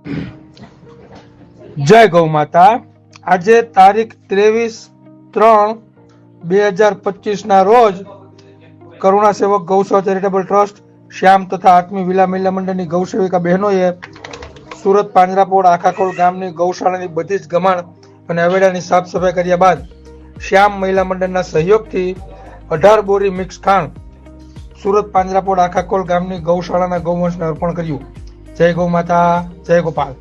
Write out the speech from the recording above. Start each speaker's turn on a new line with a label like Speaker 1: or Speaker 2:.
Speaker 1: જય ગૌ માતા। આજે તારીખ 23/3/2025 ના રોજ કરુણા સેવક ગૌસેવા ચેરિટેબલ ટ્રસ્ટ શ્યામ તથા આત્મી વિલા મહિલા મંડળની ગૌસેવિકા બહેનોએ સુરત પાંજરાપોળ આખાખોલ ગામની ગૌશાળાની બધી જ ગમાણ અને અવેડાની સાફ સફાઈ કર્યા બાદ શ્યામ મહિલા મંડળના સહયોગથી 18 બોરી મિક્સ ખાંડ સુરત પાંજરાપોળ આખાખોલ ગામની ગૌશાળાના ગૌવંશને અર્પણ કર્યું। જય ગૌ માતા, જય ગોપાલ।